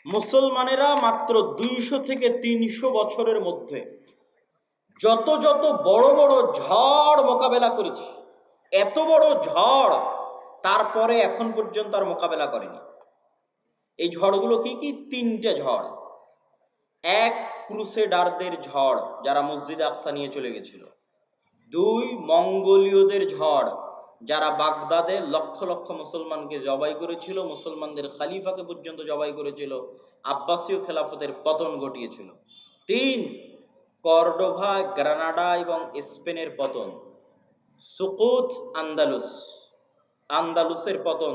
মুসলমানেরা মাত্র 200 থেকে 300 বছরের মধ্যে যত যত বড় বড় ঝড় মোকাবেলা করেছে, এত বড় ঝড় তারপরে এখন পর্যন্ত আর মোকাবেলা করেনি। এই ঝড়গুলো কি কি? 3টে ঝড়। এক, ক্রুসেডারদের ঝড়, যারা মসজিদে আকসা নিয়ে চলে গেছিল। 2, মঙ্গোলীয়দের ঝড়, যারা বাগদাদে লক্ষ লক্ষ মুসলমানকে জবাই করেছিল, মুসলমানদের খালিফাকে পর্যন্ত জবাই করেছিল, আব্বাসীয় খেলাফতের পতন ঘটিয়েছিল। 3, কর্ডোভা, গ্রানাডা এবং স্পেনের পতন। সুকুত আন্দালুস, আন্দালুসের পতন,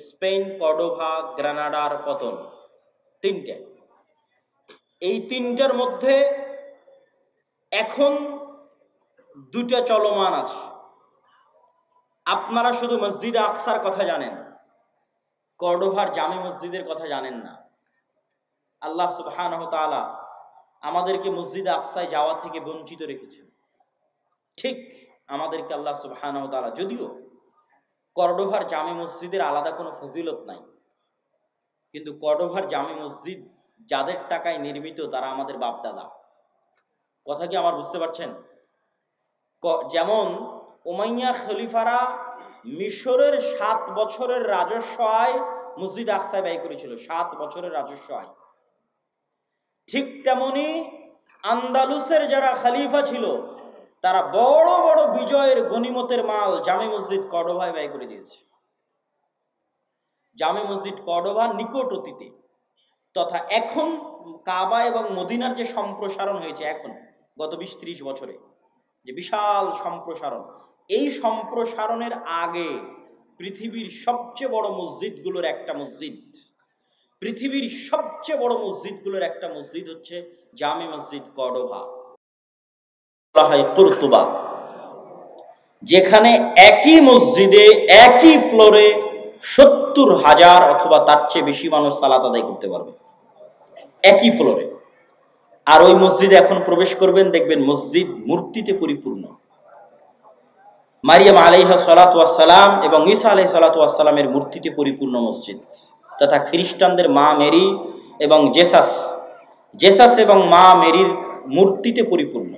স্পেন, কর্ডোভা, গ্রানাডার পতন। 3টে। এই 3টার মধ্যে এখন 2টা চলমান আছে। আপনারা শুধু মসজিদে আকসার কথা জানেন, কর্ডোভার জামে মসজিদের কথা জানেন না। আল্লাহ সুবহানাহু ওয়া তাআলা আমাদেরকে মসজিদে আকসায় যাওয়া থেকে বঞ্চিত রেখেছেন। ঠিক আমাদেরকে আল্লাহ সুবহানাহু ওয়া তাআলা, যদিও কর্ডোভার জামে মসজিদের আলাদা কোনো ফজিলত নাই, কিন্তু কর্ডোভার জামে মসজিদ যাদের টাকায় নির্মিত তারা আমাদের বাপদাদা। কথা কি আমার বুঝতে পারছেন? যেমন উমাইয়া খলিফারা মিশরের 7 বছরের রাজস্ব আয় মসজিদ আকসায় ব্যয় করেছিল, 7 বছরের রাজস্ব আয়। ঠিক তেমনি আন্দালুসের যারা খলিফা ছিল তারা বড় বড় বিজয়ের গনিমতের মাল জামে মসজিদ কর্ডোভায় ব্যয় করে দিয়েছে। জামে মসজিদ কর্ডোভা নিকট অতীতে তথা এখন কাবা এবং মদিনার যে সম্প্রসারণ হয়েছে এখন গত 20-30 বছরে, যে বিশাল সম্প্রসারণ, এই সম্প্রসারণের আগে পৃথিবীর সবচেয়ে বড় মসজিদগুলোর একটা মসজিদ, পৃথিবীর সবচেয়ে বড় মসজিদগুলোর একটা মসজিদ হচ্ছে জামে মসজিদ কর্ডোভা, কুরতুবা, যেখানে একই মসজিদে একই ফ্লোরে 70,000 অথবা তার চেয়ে বেশি মানুষ সালাত আদায় করতে পারবে একই ফ্লোরে। আর ওই মসজিদে এখন প্রবেশ করবেন, দেখবেন মসজিদ মূর্তিতে পরিপূর্ণ। মারিয়াম আলাইহা সালাতু ওয়াস সালাম এবং ঈসা আলাইহিস সালাতু ওয়াস সালামের মূর্তিতে পরিপূর্ণ মসজিদ, তথা খ্রিস্টানদের মা মেরি এবং জেসাস এবং মা মেরির মূর্তিতে পরিপূর্ণ।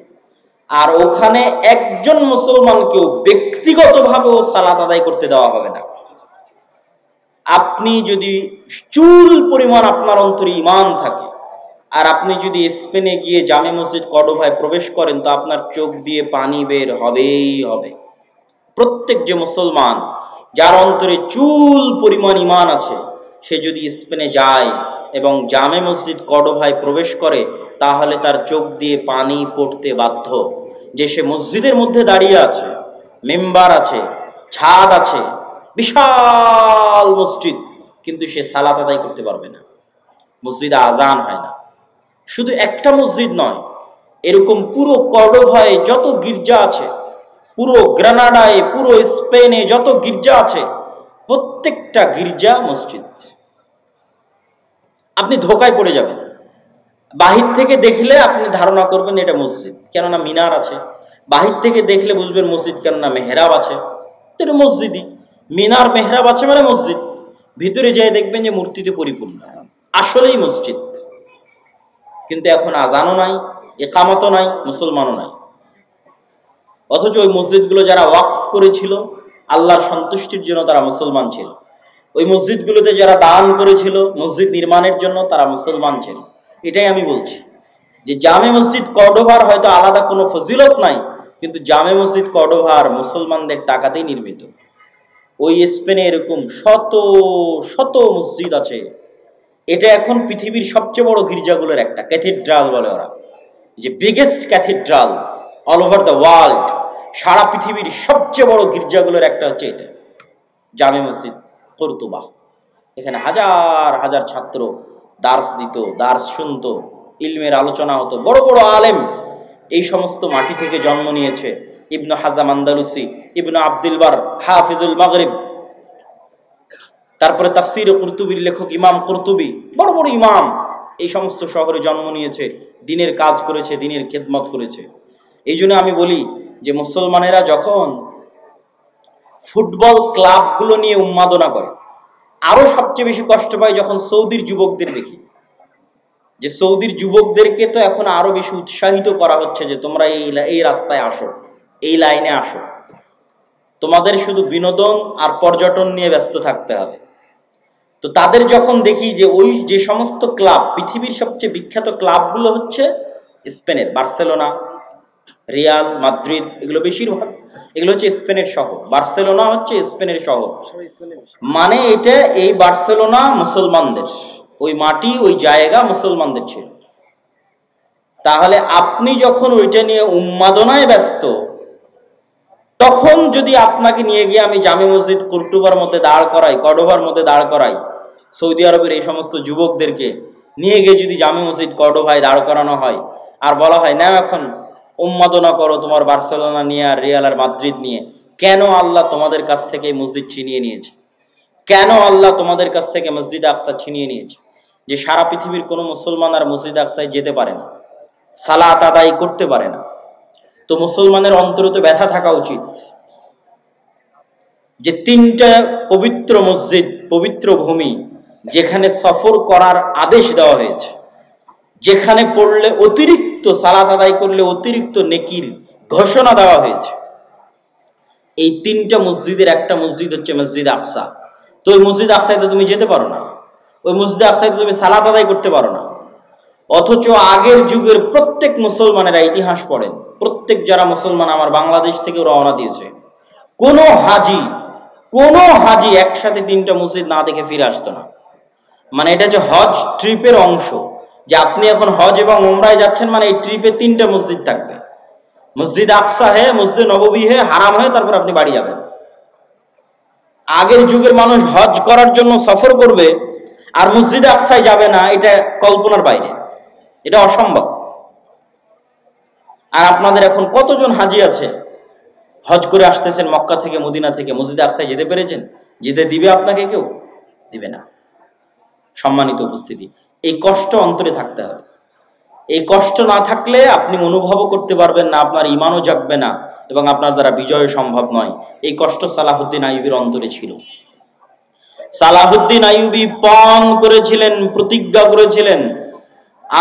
আর ওখানে একজন মুসলমানকেও ব্যক্তিগতভাবেও সালাত আদায় করতে দেওয়া হবে না। আপনি যদি চুল পরিমাণ আপনার অন্তরে ঈমান থাকে আর আপনি যদি স্পেনে গিয়ে জামে মসজিদ কর্ডোভায় প্রবেশ করেন, তো আপনার চোখ দিয়ে পানি বের হবেই হবে। প্রত্যেক যে মুসলমান যার অন্তরে চুল পরিমাণ ঈমান আছে, সে যদি স্পেনে যায় এবং জামে মসজিদ কর্ডোভায় প্রবেশ করে, তাহলে তার চোখ দিয়ে পানি পড়তে বাধ্য। যে সে মসজিদের মধ্যে দাঁড়িয়ে আছে, মেম্বার আছে, ছাদ আছে, বিশাল মসজিদ, কিন্তু সে সালাত আদায় করতে পারবে না, মসজিদে আজান হয় না। শুধু একটা মসজিদ নয়, এরকম পুরো কর্ডোভায় যত গির্জা আছে, পুরো গ্রানাডায়, পুরো স্পেনে যত গির্জা আছে, প্রত্যেকটা গির্জা মসজিদ। আপনি ধোকায় পড়ে যাবেন। বাহির থেকে দেখলে আপনি ধারণা করবেন এটা মসজিদ, কেননা মিনার আছে। বাহির থেকে দেখলে বুঝবেন মসজিদ, কেননা মেহরাব আছে। এটা মসজিদই, মিনার মেহরাব আছে মানে মসজিদ। ভিতরে যেয়ে দেখবেন যে মূর্তিতে পরিপূর্ণ, আসলেই মসজিদ। কিন্তু এখন আজানও নাই, ইকামতও নাই, মুসলমানও নাই। অথচ ওই মসজিদগুলো যারা ওয়াকফ করেছিল আল্লাহর সন্তুষ্টির জন্য, তারা মুসলমান ছিল। ওই মসজিদগুলোতে যারা দান করেছিল মসজিদ নির্মাণের জন্য, তারা মুসলমান ছিল। এটাই আমি বলছি যে জামে মসজিদ কর্ডোভার হয়তো আলাদা কোনো ফজিলত নাই, কিন্তু জামে মসজিদ কর্ডোভার মুসলমানদের টাকাতেই নির্মিত। ওই স্পেনে এরকম শত শত মসজিদ আছে। এটা এখন পৃথিবীর সবচেয়ে বড় গির্জাগুলোর একটা, ক্যাথিড্রাল বলে ওরা, যে biggest cathedral all over the world. সারা পৃথিবীর সবচেয়ে বড় গির্জাগুলোর একটা হচ্ছে এটা, জামে মসজিদ কুরতুবা। এখানে হাজার হাজার ছাত্র দার্স দিত, দার্স শুনতো, ইলমের আলোচনা হতো। বড় বড় আলেম এই সমস্ত মাটি থেকে জন্ম নিয়েছে। ইবনু হাজাম আন্দালুসি, ইবনু আব্দুল বার, হাফিজুল মাগরিব, তারপরে তাফসীর কুরতুবির লেখক ইমাম কুরতুবি, বড় বড় ইমাম এই সমস্ত শহরে জন্ম নিয়েছে, দিনের কাজ করেছে, দিনের খেদমত করেছে। এই জন্য আমি বলি যে মুসলমানেরা যখন ফুটবল ক্লাবগুলো নিয়ে উন্মাদনা করে, আরো সবচেয়ে বেশি কষ্ট পাই যখন সৌদির যুবকদের দেখি। যে সৌদির যুবকদেরকে তো এখন আরো বেশি উৎসাহিত করা হচ্ছে যে তোমরা এই রাস্তায় আসো, এই লাইনে আসো, তোমাদের শুধু বিনোদন আর পর্যটন নিয়ে ব্যস্ত থাকতে হবে। তো তাদের যখন দেখি যে ওই যে সমস্ত ক্লাব, পৃথিবীর সবচেয়ে বিখ্যাত ক্লাবগুলো হচ্ছে স্পেনের, বার্সেলোনা, রিয়াল মাদ্রিদ, এগুলো বেশিরভাগ এগুলো হচ্ছে স্পেনের শহর। বার্সেলোনা হচ্ছে স্পেনের শহর, মানে এটা এই বার্সেলোনা মুসলমানদের, ওই মাটি ওই জায়গা মুসলমানদের ছিল। তাহলে আপনি যখন ওইটা নিয়ে উন্মাদনায় ব্যস্ত, তখন যদি আপনাকে নিয়ে গিয়ে আমি জামে মসজিদ কর্ডোবার মধ্যে দাঁড় করাই, সৌদি আরবের এই সমস্ত যুবকদেরকে নিয়ে গিয়ে যদি জামে মসজিদ কর্ডোবায় দাঁড় করানো হয় আর বলা হয় না এখন উন্মাদনা করো তোমার বার্সেলোনা নিয়ে আর রিয়াল আর মাদ্রিদ নিয়ে, কেন আল্লাহ তোমাদের কাছ থেকে মসজিদ ছিনিয়ে নিয়েছে? কেন আল্লাহ তোমাদের কাছ থেকে মসজিদ আকসা ছিনিয়ে নিয়েছে? যে সারা পৃথিবীর কোনো মুসলমান আর মসজিদ আকসায় যেতে পারে না, সালাত আদায় করতে পারে না। তো মুসলমানের অন্তরে তো ব্যথা থাকা উচিত যে তিনটা পবিত্র মসজিদ, পবিত্র ভূমি, যেখানে সফর করার আদেশ দেওয়া হয়েছে, যেখানে পড়লে অতিরিক্ত সালাত আদায় করলে অতিরিক্ত নেকির ঘোষণা দেওয়া হয়েছে, এই তিনটা মসজিদের একটা মসজিদ হচ্ছে মসজিদ আকসা। তো ওই মসজিদ আকসায় তো তুমি যেতে পারো না, ওই মসজিদ আকসায় তো তুমি সালাত আদায় করতে পারো না। অথচ আগের যুগের প্রত্যেক মুসলমানেরা ইতিহাস পড়েন, প্রত্যেক যারা মুসলমান আমার বাংলাদেশ থেকে রওনা দিয়েছে, কোনো হাজি একসাথে তিনটা মসজিদ না দেখে ফিরে আসতো না। মানে এটা যে হজ ট্রিপের অংশ, যে আপনি এখন হজ এবং উমরায় যাচ্ছেন, মানে এই ট্রিপে তিনটা মসজিদ থাকবে, মসজিদ আকসা হে, মসজিদ নববী হে, হারাম হে, তারপর আপনি বাড়ি যাবেন। আগের যুগের মানুষ হজ করার জন্য সফর করবে আর মসজিদ আকসায় যাবে না, এটা কল্পনার বাইরে, এটা অসম্ভব। আর আপনাদের এখন কতজন হাজি আছে হজ করে আসতেছেন মক্কা থেকে, মদিনা থেকে, মসজিদ আকসায় যেতে পেরেছেন? যেতে দিবে আপনাকে? কেউ দিবে না। সম্মানিত উপস্থিতি, এই কষ্ট অন্তরে থাকতে হবে। এই কষ্ট না থাকলে আপনি অনুভবও করতে পারবেন না, আপনার ঈমানও জাগবে না এবং আপনার দ্বারা বিজয় সম্ভব নয়। এই কষ্ট সালাহুদ্দিন আইয়ুবীর অন্তরে ছিল। সালাহুদ্দিন আইয়ুবী পণ করেছিলেন, প্রতিজ্ঞা করেছিলেন,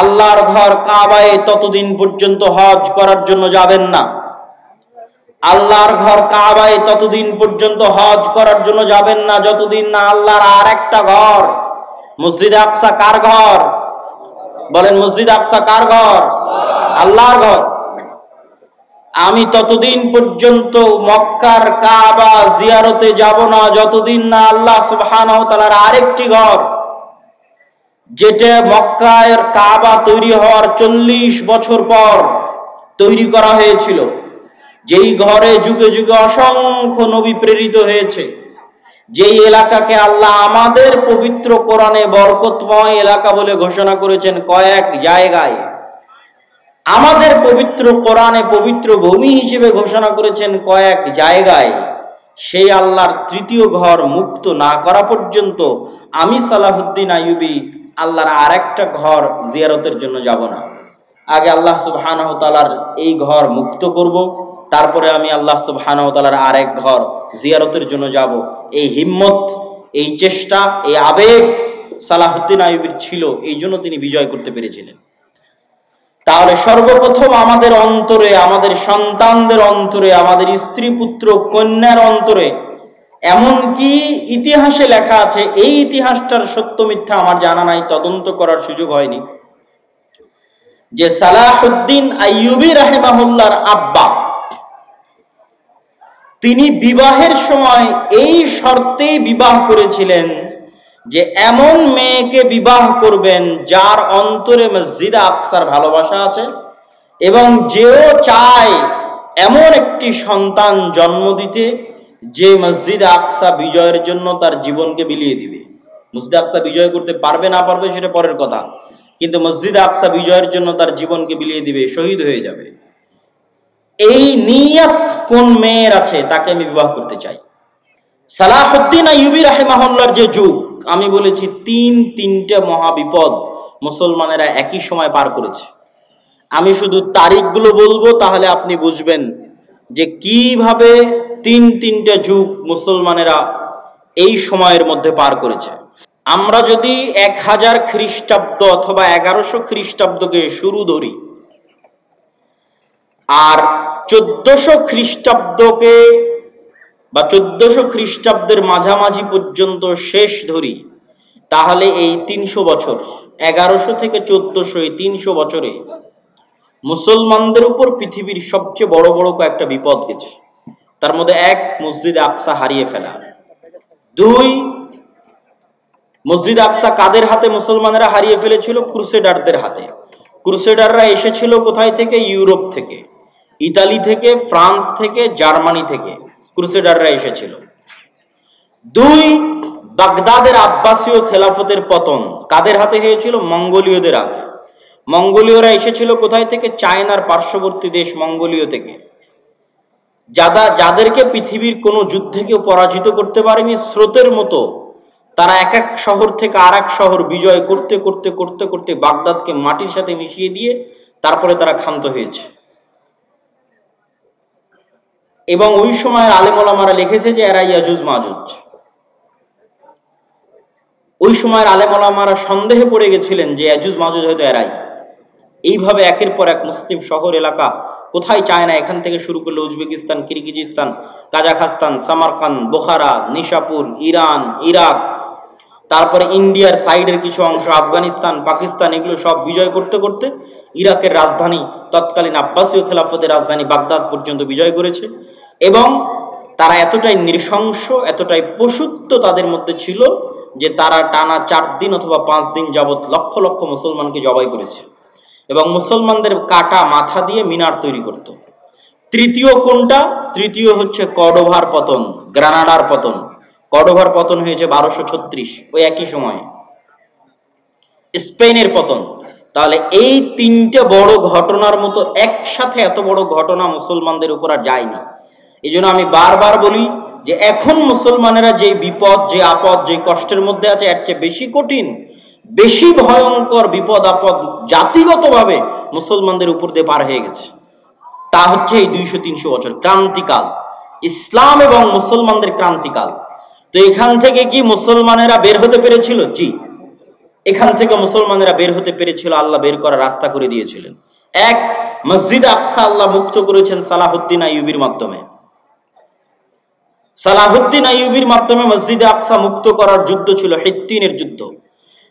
আল্লাহর ঘর কাবায় ততদিন পর্যন্ত হজ করার জন্য যাবেন না। আল্লাহর ঘর কাবায় ততদিন পর্যন্ত হজ করার জন্য যাবেন না যতদিন না আল্লাহর আর একটা ঘর, মসজিদ আকসা কার ঘর? বলেন, মসজিদ আকসা কার ঘর? আল্লাহর ঘর। আমি ততদিন পর্যন্ত মক্কার কাবা জিয়ারতে যাব না যতদিন না আল্লাহ সুবহানাহু ওয়া তাআলার আরেকটি ঘর, যেটা মক্কার কাবা তৈরি হওয়ার 40 বছর পর তৈরি করা হয়েছিল, যেই ঘরে যুগে যুগে অসংখ্য নবী প্রেরিত হয়েছে, যেই এলাকাকে আল্লাহ আমাদের পবিত্র কোরআনে বরকতময় এলাকা বলে ঘোষণা করেছেন কয়েক জায়গায়, আমাদের পবিত্র কোরআনে পবিত্র ভূমি হিসেবে ঘোষণা করেছেন কয়েক জায়গায়, সেই আল্লাহর তৃতীয় ঘর মুক্ত না করা পর্যন্ত আমি সালাহুদ্দিন আইয়ুবী আল্লাহর আরেকটা ঘর জিয়ারতের জন্য যাব না। আগে আল্লাহ সুবহানাহু ওয়া তাআলার এই ঘর মুক্ত করব, তারপরে আমি আল্লাহ সুবহানাহু ওয়া তাআলার আরেক ঘর জিয়ারতের জন্য যাব। এই হিম্মত, এই চেষ্টা, এই আবেগ সালাহুদ্দিন আইয়ুবীর ছিল, এই জন্য তিনি বিজয় করতে পেরেছিলেন। তাহলে সর্বপ্রথম আমাদের অন্তরে, আমাদের সন্তানদের অন্তরে, আমাদের স্ত্রী পুত্র কন্যার অন্তরে, এমনকি ইতিহাসে লেখা আছে, এই ইতিহাসটার সত্য মিথ্যা আমার জানা নাই, তদন্ত করার সুযোগ হয়নি, যে সালাহুদ্দিন আইয়ুবী রাহিমাহুল্লাহর আব্বা, তিনি বিবাহের সময় এই শর্তেই বিবাহ করেছিলেন যে এমন মেয়েকে বিবাহ করবেন যার অন্তরে মসজিদ আকসার ভালোবাসা আছে এবং যেও চায় এমন একটি সন্তান জন্ম দিতে যে মসজিদ আকসা বিজয়ের জন্য তার জীবনকে বিলিয়ে দিবে। মসজিদ আকসা বিজয় করতে পারবে না পারবে সেটা পরের কথা, কিন্তু মসজিদ আকসা বিজয়ের জন্য তার জীবনকে বিলিয়ে দিবে, শহীদ হয়ে যাবে। এই নিয়ত কোন মেয়ের আছে তাকে আমি বিবাহ করতে চাই। সালাহুদ্দিন আইয়ুবী রাহিমাহুল্লাহর যে যুগ, আমি বলেছি তিনটে মহাবিপদ মুসলমানেরা একই সময় পার করেছে। আমি শুধু তারিখগুলো বলবো, তাহলে আপনি বুঝবেন যে কিভাবে তিনটে যুগ মুসলমানেরা এই সময়ের মধ্যে পার করেছে। আমরা যদি 1000 খ্রিস্টাব্দ অথবা 1100 খ্রিস্টাব্দকে শুরু ধরি আর 1400 খ্রিস্টাব্দকে বা 1400 খ্রিস্টাব্দের মাঝামাঝি পর্যন্ত শেষ ধরি, তাহলে এই 300 বছর, 1100 থেকে 1400, এই 300 বছরে মুসলমানদের উপর পৃথিবীর সবচেয়ে বড় বড় কয়েকটা বিপদ গেছে। তার মধ্যে 1, মসজিদে আকসা হারিয়ে ফেলা। 2, মসজিদ আকসা কাদের হাতে মুসলমানেরা হারিয়ে ফেলেছিল? ক্রুসেডারদের হাতে। ক্রুসেডাররা এসেছিল কোথায় থেকে? ইউরোপ থেকে, ইতালি থেকে, ফ্রান্স থেকে, জার্মানি থেকে ক্রুসেডাররা এসেছিল। 2, বাগদাদের আব্বাসীয় খেলাফতের পতন কাদের হাতে হয়েছিল? মঙ্গোলীয়দের হাতে। মঙ্গোলীয়রা এসেছিল কোথায় থেকে? চায়নার পার্শ্ববর্তী দেশ মঙ্গোলীয় থেকে, যাদেরকে পৃথিবীর কোনো যুদ্ধে কেউ পরাজিত করতে পারেনি। স্রোতের মতো তারা এক এক শহর থেকে আর এক শহর বিজয় করতে করতে করতে করতে বাগদাদকে মাটির সাথে মিশিয়ে দিয়ে তারপরে তারা ক্ষান্ত হয়েছে। এবং ওই সময়ের আলেম ওলামারা লিখেছে যে এরা ইয়াজুজ মাজুজ। ওই সময়ের আলেম ওলামারা সন্দেহে পড়ে গেছিলেন যে ইয়াজুজ মাজুজ হয়তো এরাই। এইভাবে একের পর এক মুসলিম শহর এলাকা, কোথায় চায়না, এখান থেকে শুরু করলে Uzbekistan, Kyrgyzstan, Kazakhstan, Samarkand, বোখারা, Nishapur, Iran, Iraq, তারপরে ইন্ডিয়ার সাইডের কিছু অংশ, আফগানিস্তান, পাকিস্তান, এগুলো সব বিজয় করতে করতে ইরাকের রাজধানী, তৎকালীন আব্বাসীয় খেলাফতের রাজধানী বাগদাদ পর্যন্ত বিজয় করেছে। এবং তারা এতটাই নৃশংস, এতটাই পশুত্ব তাদের মধ্যে ছিল যে তারা টানা 4 দিন অথবা 5 দিন যাবৎ লক্ষ লক্ষ মুসলমানকে জবাই করেছে এবং মুসলমানদের কাটা মাথা দিয়ে মিনার তৈরি করত। তৃতীয় কোনটা? তৃতীয় হচ্ছে কর্ডোভার পতন, গ্রানাডার পতন। কর্ডোভার পতন হয়েছে 1236, ওই একই সময়ে স্পেনের পতন। তাহলে এই 3টে বড় ঘটনার মতো একসাথে এত বড় ঘটনা মুসলমানদের উপর আর যায়নি। এই জন্য আমি বারবার বলি যে এখন মুসলমানেরা যে বিপদ, যে আপদ, যে কষ্টের মধ্যে আছে, এর চেয়ে বেশি কঠিন, বেশি ভয়ঙ্কর বিপদ আপদ জাতিগতভাবে মুসলমানদের উপর দিয়ে পার হয়ে গেছে। তা হচ্ছে এই 200-300 বছর ক্রান্তিকাল, ইসলাম এবং মুসলমানদের ক্রান্তিকাল। তো এখান থেকে কি মুসলমানেরা বের হতে পেরেছিল? জি, এখান থেকে মুসলমানেরা বের হতে পেরেছিল। আল্লাহ বের করার রাস্তা করে দিয়েছিলেন। 1, মসজিদ আকসা আল্লাহ মুক্ত করেছেন সালাহুদ্দিন আইয়ুবীর মাধ্যমে। সালাহুদ্দিন আইয়ুবীর মাধ্যমে মসজিদ আকসা মুক্ত করার যুদ্ধ ছিল হিত্তিনের যুদ্ধ।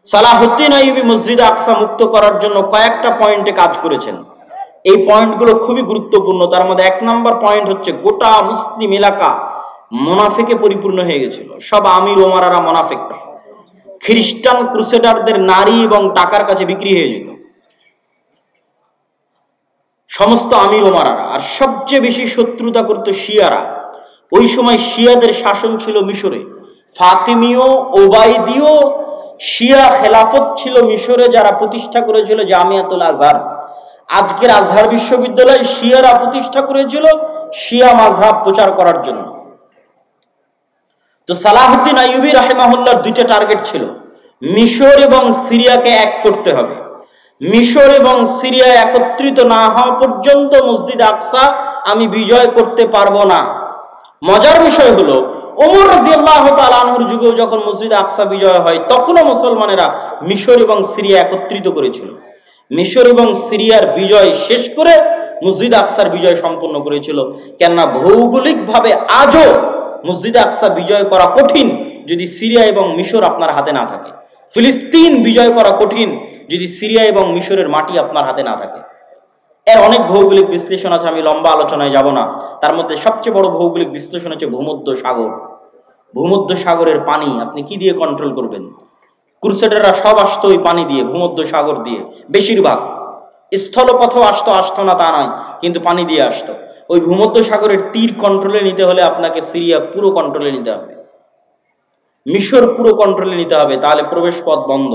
সালাহুদ্দিন আইয়ুবী মসজিদ আকসা মুক্ত করার জন্য কয়েকটা পয়েন্টে কাজ করেছেন। এই পয়েন্টগুলো খুবই গুরুত্বপূর্ণ। তার মধ্যে 1 নম্বর পয়েন্ট হচ্ছে গোটা মুসলিম এলাকা মুনাফিকে পরিপূর্ণ হয়ে গেছিল। সব আমির ওমারারা মুনাফিক। খ্রিস্টান ক্রুসেডারদের নারী এবং টাকার কাছে বিক্রি হয়ে যেত সমস্ত আমির ওমারারা। আর সবচেয়ে বেশি শত্রুতা করত শিয়ারা। ওই সময় শিয়াদের শাসন ছিল মিশরে। ফাতিমীয়, ওবাইদীয় শিয়া খেলাফত ছিল মিশরে, যারা প্রতিষ্ঠা করেছিল জামিয়াতুল আজহার। আজকের আজহার বিশ্ববিদ্যালয় শিয়ারা প্রতিষ্ঠা করেছিল শিয়া মাযহাব প্রচার করার জন্য। তো সালাহুদ্দিন আইয়ুবী রাহিমাহুল্লাহর 2টা টার্গেট ছিল। মিশর এবং সিরিয়াকে এক করতে হবে। মিশর এবং সিরিয়া একত্রিত না হওয়া পর্যন্ত মসজিদ আকসা আমি বিজয় করতে পারবো না। মজার বিষয় হলো ওমর রাদিয়াল্লাহু তাআলা আনহুর যুগেও যখন মসজিদ আকসা বিজয় হয়, তখনও মুসলমানেরা মিশর এবং সিরিয়া একত্রিত করেছিল। মিশর এবং সিরিয়ার বিজয় শেষ করে মসজিদ আকসার বিজয় সম্পন্ন করেছিল। কেননা ভৌগোলিকভাবে আজও মসজিদ আকসা বিজয় করা কঠিন যদি সিরিয়া এবং মিশর আপনার হাতে না থাকে। ফিলিস্তিন বিজয় করা কঠিন যদি সিরিয়া এবং মিশরের মাটি আপনার হাতে না থাকে। এর অনেক ভৌগোলিক বিশ্লেষণ আছে, আমি লম্বা আলোচনায় যাব না। তার মধ্যে সবচেয়ে বড় ভৌগোলিক বিশ্লেষণ হচ্ছে ভূমধ্য সাগর। ভূমধ্য সাগরের পানি আপনি কি দিয়ে কন্ট্রোল করবেন? ক্রুসেডাররা সব আসতো ওই পানি দিয়ে, ভূমধ্য সাগর দিয়ে। বেশিরভাগ স্থলপথেও আসতো না তা নয়, কিন্তু পানি দিয়ে আসতো। ওই ভূমধ্য সাগরের তীর কন্ট্রোলে নিতে হলে আপনাকে সিরিয়া পুরো কন্ট্রোলে নিতে হবে, মিশর পুরো কন্ট্রোলে নিতে হবে, তাহলে প্রবেশ পথ বন্ধ।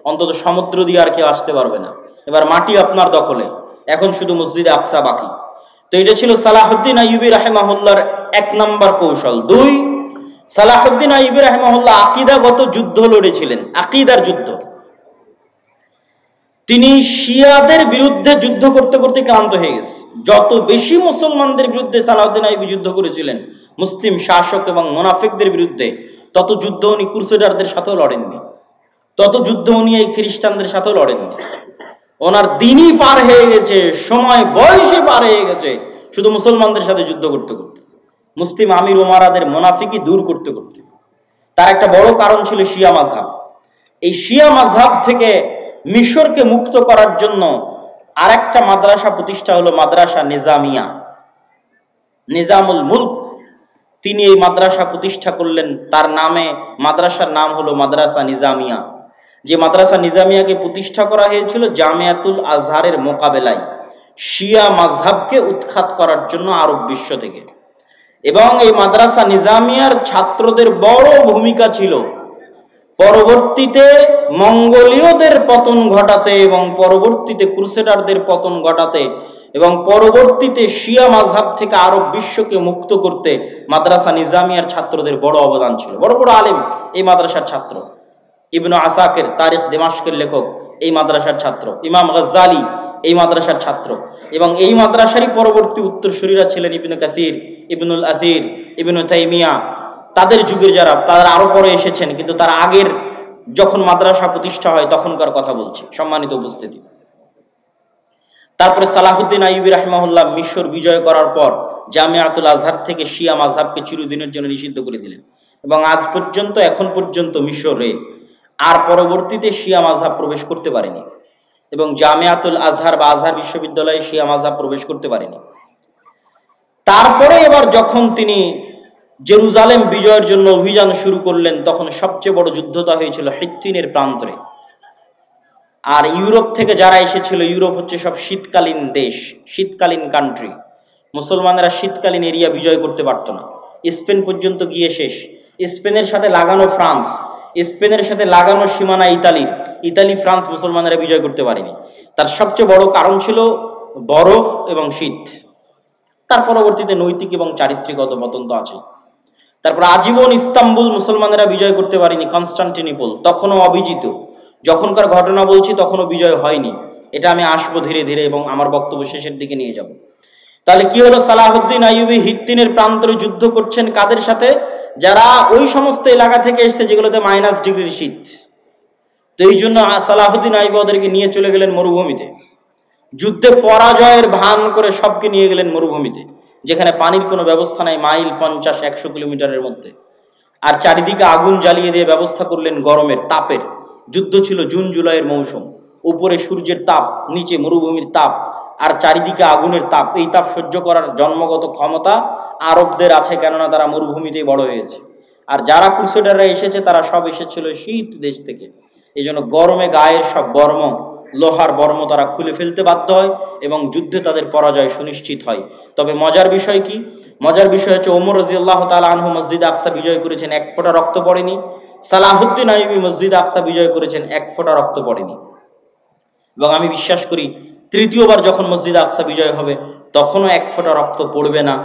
অন্তত সমুদ্র দিয়ে আর কেউ আসতে পারবে না। এবার মাটি আপনার দখলে, এখন শুধু মসজিদে আকসা বাকি। তো এটা ছিল সালাহুদ্দিন আইয়ুবী রাহিমাহুল্লাহর 1 নম্বর কৌশল। 2, সালাহুদ্দিন আইয়ুবী রাহিমাহুল্লাহ আকীদাগত যুদ্ধ লড়েছিলেন, আকীদার যুদ্ধ। তিনি শিয়াদের বিরুদ্ধে যুদ্ধ করতে করতে ক্লান্ত হয়ে গেছে। যত বেশি মুসলমানদের বিরুদ্ধে সালাহুদ্দিন আইয়ুবী যুদ্ধ করেছিলেন, মুসলিম শাসক এবং মুনাফিকদের বিরুদ্ধে, তত যুদ্ধ উনি ক্রুসেডারদের সাথেও লড়েননি। তত যুদ্ধ উনি এই খ্রিস্টানদের সাথেও লড়েননি। ওনার দিনই পার হয়ে গেছে, সময় বয়সে পার হয়ে গেছে, শুধু মুসলমানদের সাথে যুদ্ধ করতে করতে, মুসলিম আমির ওমারাদের মুনাফিকি দূর করতে করতে। তার একটা বড় কারণ ছিল শিয়া মাযহাব। এই শিয়া মাযহাব থেকে মিশরকে মুক্ত করার জন্য আরেকটা মাদ্রাসা প্রতিষ্ঠা হলো মাদ্রাসা নিজামিয়া। নিজামুল মুলক তিনি এই মাদ্রাসা প্রতিষ্ঠা করলেন। তার নামে মাদ্রাসার নাম হলো মাদ্রাসা নিজামিয়া। যে মাদ্রাসা নিজামিয়াকে প্রতিষ্ঠা করা হয়েছিল জামিয়াতুল আজহারের মোকাবেলায় শিয়া মাযহাবকে উৎখাত করার জন্য আরব বিশ্ব থেকে। এবং এই মাদ্রাসা নিজামিয়ার ছাত্রদের বড় ভূমিকা ছিল পরবর্তীতে মঙ্গোলীয়দের পতন ঘটাতে এবং পরবর্তীতে ক্রুসেডারদের পতন ঘটাতে এবং পরবর্তীতে শিয়া মাযহাব থেকে আরব বিশ্বকে মুক্ত করতে মাদ্রাসা নিজামিয়ার ছাত্রদের বড় অবদান ছিল। বড় বড় আলেম এই মাদ্রাসার ছাত্র। ইবনে আসাকির তারিখ দিমাশকের লেখক এই মাদ্রাসার ছাত্র। ইমাম গাজ্জালি এই মাদ্রাসার ছাত্র। এবং এই মাদ্রাসারই পরবর্তী উত্তরসূরিরা ছিলেন ইবনে কাসির, ইবনুল আসির, ইবনে তাইমিয়া। তাদের যুগের যারা, তারা আরো পরে এসেছেন, কিন্তু তার আগের যখন মাদ্রাসা প্রতিষ্ঠা হয় তখনকার কথা বলছি, সম্মানিত উপস্থিতি। তারপরে সালাহুদ্দিন আইয়ুবী রাহিমাহুল্লাহ মিশর বিজয় করার পর জামিয়াতুল আজহার থেকে শিয়া মাযহাবকে চিরদিনের জন্য নিষিদ্ধ করে দিলেন। এবং আজ পর্যন্ত, এখন পর্যন্ত মিশরে আর পরবর্তীতে শিয়া মাযহাব প্রবেশ করতে পারেনি এবং জামিয়াতুল আজহার বা আজহার বিশ্ববিদ্যালয়ে শিয়া মাযহাব প্রবেশ করতে পারেনি। তারপরে এবার যখন তিনি জেরুজালেম বিজয়ের জন্য অভিযান শুরু করলেন, তখন সবচেয়ে বড় যুদ্ধটা হয়েছিল হিত্তিনের প্রান্তরে। আর ইউরোপ থেকে যারা এসেছিল, ইউরোপ হচ্ছে সব শীতকালীন দেশ, শীতকালীন কান্ট্রি। মুসলমানেরা শীতকালীন এরিয়া বিজয় করতে পারতো না। স্পেন পর্যন্ত গিয়ে শেষ। স্পেনের সাথে লাগানো ফ্রান্স, স্পেনের সাথে লাগানো সীমানা ইতালির, ইতালি ফ্রান্স মুসলমানেরা বিজয় করতে পারেনি। তার সবচেয়ে বড় কারণ ছিল বরফ এবং শীত। তার পরবর্তীতে নৈতিক এবং চারিত্রিক অধঃপতন তো আছে। তারপর আজীবন ইস্তাম্বুল মুসলমানেরা বিজয় করতে পারেনি, কনস্টান্টিনোপল তখনও অবিজিত। যখনকার ঘটনা বলছি তখনও বিজয় হয়নি। এটা আমি আসবো ধীরে ধীরে এবং আমার বক্তব্য শেষের দিকে নিয়ে যাব। তাহলে কি হলো, সালাহুদ্দিন আইয়ুবী হিত্তিনের প্রান্তরে যুদ্ধ করছেন কাদের সাথে? যারা ওই সমস্ত এলাকা থেকে এসেছে যেগুলোতে -ডিগ্রির শীত। তো এই জন্য সালাহুদ্দিন আইয়ুবী ওদেরকে নিয়ে চলে গেলেন মরুভূমিতে। যুদ্ধে পরাজয়ের ভান করে সবকে নিয়ে গেলেন মরুভূমিতে, যেখানে পানির কোনো ব্যবস্থা নাই, মাইল 50-100 কিলোমিটারের মধ্যে। আর চারিদিকে আগুন জ্বালিয়ে দিয়ে ব্যবস্থা করলেন গরমের, তাপের। যুদ্ধ ছিল জুন জুলাইয়ের মৌসুম। উপরে সূর্যের তাপ, নিচে মরুভূমির তাপ, আর চারিদিকে আগুনের তাপ। এই তাপ সহ্য করার জন্মগত ক্ষমতা আরবদের আছে, কেননা তারা মরুভূমিতেই বড় হয়েছে। আর যারা ক্রুসেডাররা এসেছে তারা সব এসেছিল শীত দেশ থেকে। এই জন্য গরমে গায়ের সব বর্ম, লোহার বর্ম তারা খুলে ফেলতে বাধ্য হয় এবং যুদ্ধে তাদের পরাজয় সুনিশ্চিত হয়। তবে মজার বিষয় কি? মজার বিষয় হচ্ছে ওমর রাদিয়াল্লাহু তাআলা আনহু মসজিদ আকসা বিজয় করেছেন, এক ফোঁটা রক্ত পড়েনি। সালাহুদ্দিন আইয়ুবী মসজিদ আকসা বিজয় করেছেন, এক ফোঁটা রক্ত পড়েনি। এবং আমি বিশ্বাস করি তৃতীয়বার যখন মসজিদ আকসা বিজয় হবে তখনও এক ফোঁটা রক্ত পড়বে না।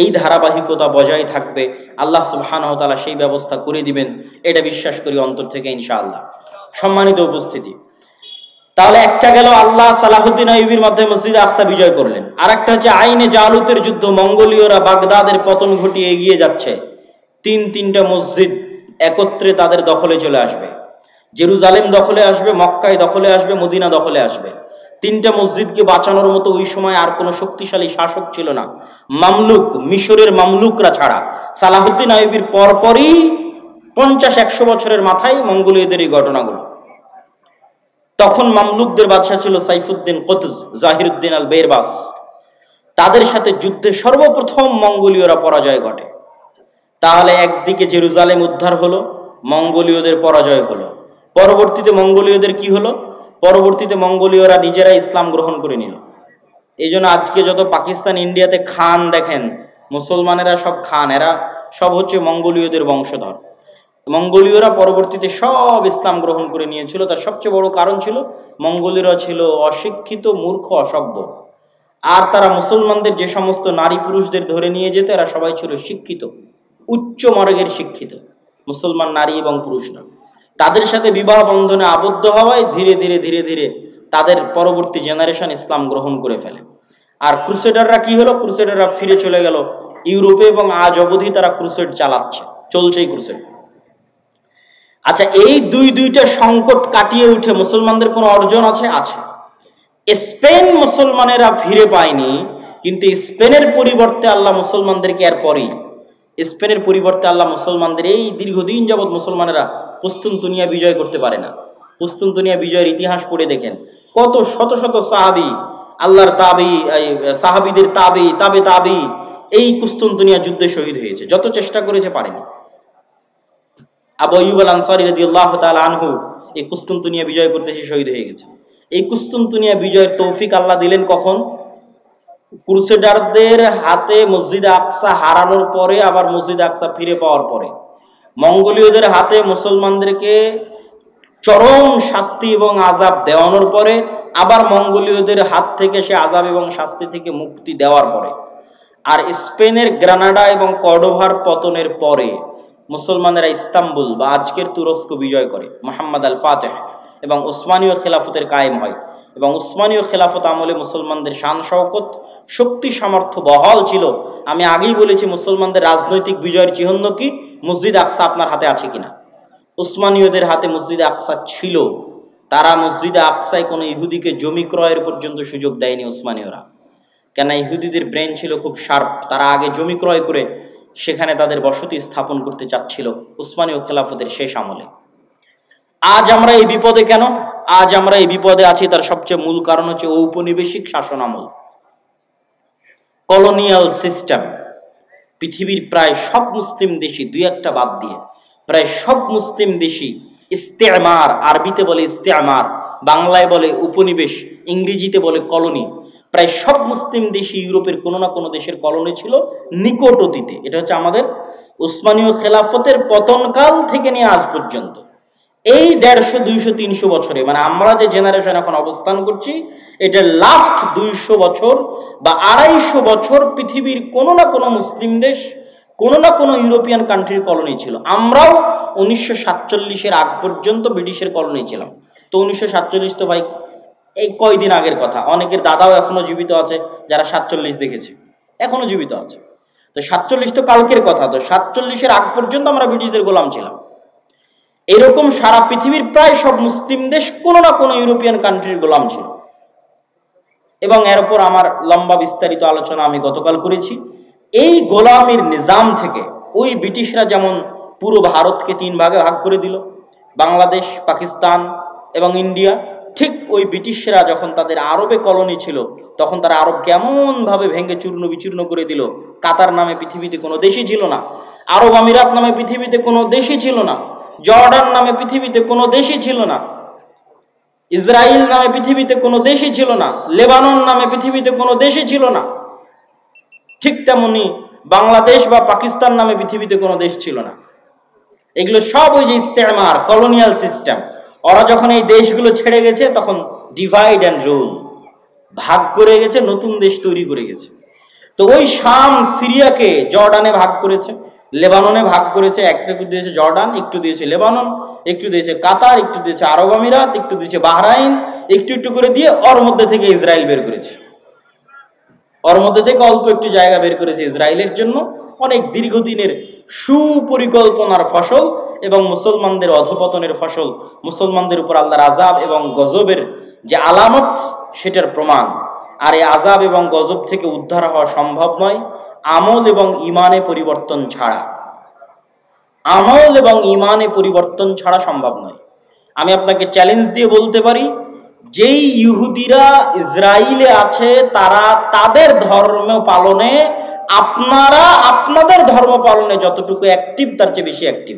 এই ধারাবাহিকতা বজায় থাকবে, আল্লাহ সুবহানাহু ওয়া তাআলা সেই ব্যবস্থা করে দিবেন, এটা বিশ্বাস করি অন্তর থেকে ইনশাআল্লাহ। সম্মানিত উপস্থিতি, তাহলে একটা গেল আল্লাহ সালাহুদ্দিন আইয়ুবীর মাধ্যমে মসজিদ আকসা বিজয় করলেন। আর একটা হচ্ছে আইনে জালুতের যুদ্ধ। মঙ্গোলীয়রা বাগদাদের পতন ঘটিয়ে এগিয়ে যাচ্ছে। তিনটা মসজিদ একত্রে তাদের দখলে চলে আসবে। জেরুজালেম দখলে আসবে, মক্কায় দখলে আসবে, মদিনা দখলে আসবে। তিনটা মসজিদকে বাঁচানোর মতো ওই সময় আর কোনো শক্তিশালী শাসক ছিল না, মামলুক, মিশরের মামলুকরা ছাড়া। সালাহুদ্দিন আইয়ুবীর পরপরই 50-100 বছরের মাথায় মঙ্গোলীয়দের এই ঘটনাগুলো। তখন মামলুকদের বাদশা ছিল সাইফুদ্দিন কুতজ, জাহিরুদ্দিন আল বেরবাস। তাদের সাথে যুদ্ধে সর্বপ্রথম মঙ্গোলীয়রা পরাজয় ঘটে। তাহলে একদিকে জেরুজালেম উদ্ধার হলো, মঙ্গোলীয়দের পরাজয় হলো। পরবর্তীতে মঙ্গোলীয়দের কি হলো? পরবর্তীতে মঙ্গোলীয়রা নিজেরা ইসলাম গ্রহণ করে নিল। এই জন্য আজকে যত পাকিস্তান, ইন্ডিয়াতে খান দেখেন, মুসলমানেরা সব খান, এরা সব হচ্ছে মঙ্গোলীয়দের বংশধর। মঙ্গোলীয়রা পরবর্তীতে সব ইসলাম গ্রহণ করে নিয়েছিল। তার সবচেয়ে বড় কারণ ছিল মঙ্গোলীয়রা ছিল অশিক্ষিত, মূর্খ, অসভ্য। আর তারা মুসলমানদের যে সমস্ত নারী পুরুষদের ধরে নিয়ে যেত, এরা সবাই ছিল শিক্ষিত, উচ্চ মার্গের শিক্ষিত মুসলমান নারী এবং পুরুষরা। তাদের সাথে বিবাহ বন্ধনে আবদ্ধ হওয়ায় ধীরে ধীরে ধীরে ধীরে তাদের পরবর্তী জেনারেশন ইসলাম গ্রহণ করে ফেলে। আর ক্রুসেডাররা কি হলো? ক্রুসেডাররা ফিরে চলে গেল ইউরোপে এবং আজ অবধি তারা ক্রুসেড চালাচ্ছে, চলছেই ক্রুসেড। আচ্ছা, এই দুইটা সংকট কাটিয়ে উঠে মুসলমানদের কোনো অর্জন আছে? আছে। স্পেন মুসলমানেরা ফিরে পায়নি, কিন্তু স্পেনের পরিবর্তে আল্লাহ মুসলমানদেরকে এরপরই স্পেনের পরিবর্তে আল্লাহ মুসলমানদের এই দীর্ঘদিন যাবৎ মুসলমানেরা কুস্তুনতুনিয়া বিজয় করতে পারে না। কুস্তুনতুনিয়া বিজয়ের ইতিহাস পড়ে দেখেন, কত শত শত সাহাবী, আল্লাহর তাবি, সাহাবীদের তাবি তাবে তাবি এই কুস্তুনতুনিয়া যুদ্ধে শহীদ হয়েছে। যত চেষ্টা করেছে পারেনি। আবু আইয়ুব আল আনসারী রাদিয়াল্লাহু তাআলা আনহু এই কুস্তুনতুনিয়া বিজয় করতে এসে শহীদ হয়ে গেছে। এই কুস্তুনতুনিয়া বিজয়ের তৌফিক আল্লাহ দিলেন কখন? ক্রুসেডারদের হাতে মসজিদে আকসা হারানোর পরে, আবার মসজিদে আকসা ফিরে পাওয়ার পরে। মঙ্গোলীয়দের হাতে মুসলমানদেরকে চরম শাস্তি এবং আযাব দেওয়ানোর পরে, আবার মঙ্গোলীয়দের হাত থেকে সে আযাব এবং শাস্তি থেকে মুক্তি দেওয়ার পরে, আর স্পেনের গ্রানাডা এবং কর্ডোভার পতনের পরে মুসলমানেরা ইস্তাম্বুল বা আজকের তুরস্ক বিজয় করে, মুহাম্মদ আল ফাতেহ, এবং উসমানীয় খেলাফতের কায়েম হয়। এবং উসমানীয় খেলাফত আমলে মুসলমানদের শান শওকত, শক্তি সামর্থ্য বহাল ছিল। আমি আগেই বলেছি মুসলমানদের রাজনৈতিক বিজয়ের চিহ্ন কি? মসজিদ আকসা আপনার হাতে আছে কিনা? উসমানীয়দের হাতে মসজিদে আকসা ছিল। তারা মসজিদে আকসায় কোনো ইহুদিকে জমি ক্রয়ের পর্যন্ত সুযোগ দেয়নি উসমানীয়রা, কেন ইহুদিদের ব্রেন ছিল খুব শার্প। তারা আগে জমি ক্রয় করে সেখানে তাদের বসতি স্থাপন করতে চাচ্ছিল উসমানীয় খেলাফতের শেষ আমলে। আজ আমরা এই বিপদে কেন? আজ আমরা এই বিপদে আছি তার সবচেয়ে মূল কারণ হচ্ছে ঔপনিবেশিক শাসন আমল, কলোনিয়াল সিস্টেম। পৃথিবীর প্রায় সব মুসলিম দেশই, দুই একটা বাদ দিয়ে, প্রায় সব মুসলিম দেশই ইস্তেমার, আরবিতে বলে ইস্তেমার, বাংলায় বলে উপনিবেশ, ইংরেজিতে বলে কলোনি। প্রায় সব মুসলিম দেশই ইউরোপের কোনো না কোনো দেশের কলোনি ছিল নিকট অতীতে। এটা হচ্ছে আমাদের উসমানীয় খেলাফতের পতনকাল থেকে নিয়ে আজ পর্যন্ত এই 150, 200, 300 বছরে, মানে আমরা যে জেনারেশন এখন অবস্থান করছি, এটা লাস্ট 200 বছর বা 250 বছর পৃথিবীর কোনো না কোনো মুসলিম দেশ, কোনো না কোনো ইউরোপিয়ান কান্ট্রির কলোনি ছিল। আমরাও 1947-এর আগ পর্যন্ত ব্রিটিশের কলোনি ছিলাম। তো 1947 তো ভাই এই কয়দিন আগের কথা। অনেকের দাদাও এখনো জীবিত আছে যারা 47 দেখেছে, এখনো জীবিত আছে। তো 47 তো কালকের কথা। তো 47-এর আগ পর্যন্ত আমরা ব্রিটিশদের গোলাম ছিলাম। এরকম সারা পৃথিবীর প্রায় সব মুসলিম দেশ কোনো না কোনো ইউরোপিয়ান কান্ট্রির গোলাম ছিল। এবং এর উপর আমার লম্বা বিস্তারিত আলোচনা আমি গতকাল করেছি। এই গোলামির নিজাম থেকে ওই ব্রিটিশরা যেমন পুরো ভারতকে 3 ভাগে ভাগ করে দিল, বাংলাদেশ, পাকিস্তান এবং ইন্ডিয়া, ঠিক ওই ব্রিটিশরা যখন তাদের আরবে কলোনি ছিল তখন তারা আরব কেমন ভাবে ভেঙে চূর্ণ বিচূর্ণ করে দিল। কাতার নামে পৃথিবীতে কোনো দেশই ছিল না, আরব আমিরাত নামে পৃথিবীতে কোনো দেশই ছিল না, জর্ডান নামে পৃথিবীতে কোনো দেশই ছিল না, ইসরায়েল নামে পৃথিবীতে কোনো দেশই ছিল না, লেবানন নামে পৃথিবীতে কোনো দেশই ছিল না। ঠিক তেমনি বাংলাদেশ বা পাকিস্তান নামে পৃথিবীতে কোনো দেশ ছিল না। এগুলো সব ওই যে ইস্তেমার, কলোনিয়াল সিস্টেম। ওরা যখন এই দেশগুলো ছেড়ে গেছে তখন ডিভাইড অ্যান্ড রুল, ভাগ করে গেছে, নতুন দেশ তৈরি করে গেছে। তো ওই শাম, সিরিয়াকে জর্ডানে ভাগ করেছে, লেবাননে ভাগ করেছে। একটু দিয়েছে জর্ডান, একটু দিয়েছে লেবানন, একটু দিয়েছে কাতার, একটু দিয়েছে আরব আমিরাত, একটু দিয়েছে বাহরাইন, একটু একটু করে দিয়ে ওর মধ্যে থেকে ইসরায়েল বের করেছে। ওর মধ্যে থেকে অল্প একটু জায়গা বের করেছে ইসরায়েলের জন্য। অনেক দীর্ঘদিনের সুপরিকল্পনার ফসল এবং মুসলমানদের অধপতনের ফসল, মুসলমানদের উপর আল্লাহর আযাব এবং গজবের যে আলামত সেটার প্রমাণ। আর এই আযাব এবং গজব থেকে উদ্ধার হওয়া সম্ভব নয় আমল এবং ইমানে পরিবর্তন ছাড়া। আমল এবং ইমানে পরিবর্তন ছাড়া সম্ভব নয়। আমি আপনাকে চ্যালেঞ্জ দিয়ে বলতে পারি, যেই ইহুদিরা ইসরায়েলে আছে তারা তাদের ধর্ম পালনে, আপনারা আপনাদের ধর্ম পালনে যতটুকু অ্যাক্টিভ তার চেয়ে বেশি অ্যাক্টিভ।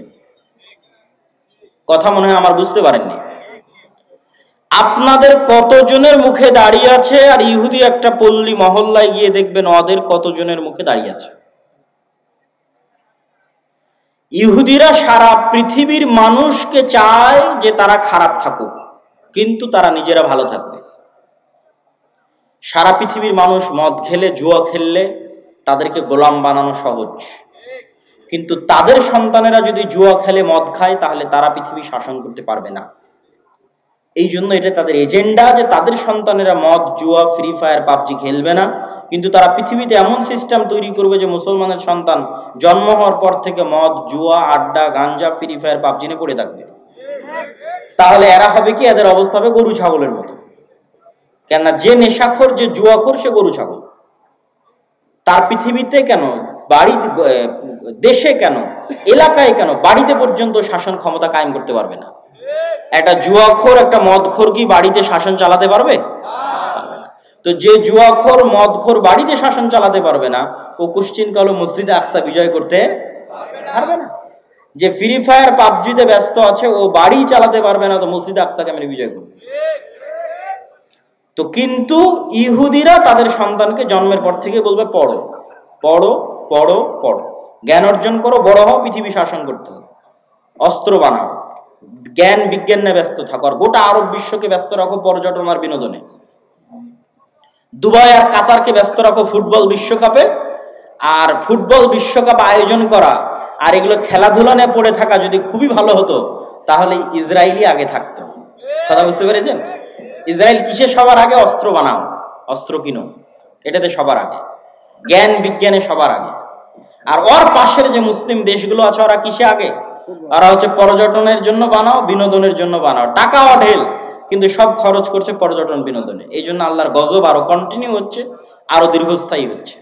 কথা মনে হয় আমার বুঝতে পারেননি। আপনাদের কতজনের মুখে দাঁড়িয়ে আছে, আর ইহুদি একটা পল্লী মহল্লায় গিয়ে দেখবেন ওদের কতজনের মুখে দাঁড়িয়ে আছে। ইহুদিরা সারা পৃথিবীর মানুষকে চায় যে তারা খারাপ থাকুক, কিন্তু তারা নিজেরা ভালো থাকবে। সারা পৃথিবীর মানুষ মদ খেলে, জুয়া খেললে তাদেরকে গোলাম বানানো সহজ, কিন্তু তাদের সন্তানেরা যদি জুয়া খেলে, মদ খায়, তাহলে তারা পৃথিবী শাসন করতে পারবে না। এই জন্য এটা তাদের এজেন্ডা যে তাদের সন্তানেরা মদ, জুয়া, ফ্রি ফায়ার, পাবজি খেলবে না, কিন্তু তারা পৃথিবীতে এমন সিস্টেম তৈরি করবে যে মুসলমানের সন্তান জন্ম হওয়ার পর থেকে মদ, জুয়া, আড্ডা, গাঞ্জা, ফ্রি ফায়ার, পাবজি নিয়ে পড়ে থাকবে। তাহলে এরা হবে কি, এদের অবস্থা হবে গরু ছাগলের মতো। কেননা যে নেশাখোর, যে জুয়াখোর, সে গরু ছাগল। তার পৃথিবীতে কেন, বাড়ি, দেশে কেন, এলাকায় কেন, বাড়িতে পর্যন্ত শাসন ক্ষমতা কায়েম করতে পারবে না। একটা জুয়াখোর, একটা মদখোর কি বাড়িতে শাসন চালাতে পারবে? তো যে জুয়াখোর, মদখোর বাড়িতে শাসন চালাতে পারবে না, ও কোশ্চিন কালো মসজিদে আকসা বিজয় করতে পারবে না। যে ফ্রি ফায়ার পাবজিতে ব্যস্ত আছে, ও বাড়ি চালাতে পারবে না, তো মসজিদে আকসা কেমন বিজয় করবে? তো কিন্তু ইহুদিরা তাদের সন্তানকে জন্মের পর থেকে বলবে পড়ো পড়ো পড়ো পড়ো, জ্ঞান অর্জন করো, বড় হও, পৃথিবী শাসন করতে হবে, অস্ত্র বানাও, জ্ঞান বিজ্ঞান নিয়ে ব্যস্ত থাকো, আর গোটা আরব বিশ্বকে ব্যস্ত রাখো পর্যটন আর বিনোদনে, দুবাই আর কাতারকে ব্যস্ত রাখো ফুটবল বিশ্বকাপে, আর ফুটবল বিশ্বকাপ আয়োজন করা আর এগুলো খেলাধুলা নিয়ে পড়ে থাকা যদি খুবই ভালো হতো, তাহলে ইসরায়েলই আগে থাকতো। কথা বুঝতে পেরেছেন? ইসরায়েল কিসে সবার আগে? অস্ত্র বানাও, অস্ত্র কিনো, এটাতে সবার আগে, জ্ঞান বিজ্ঞানে সবার আগে। আর ওর পাশের যে মুসলিম দেশগুলো আছে, ওরা কিসে আগে? ওরা হচ্ছে পর্যটনের জন্য বানাও, বিনোদনের জন্য বানাও, টাকাও ঢেল, কিন্তু সব খরচ করছে পর্যটন বিনোদনে। এই জন্য আল্লাহর গজব আরো কন্টিনিউ হচ্ছে, আরো দীর্ঘস্থায়ী হচ্ছে।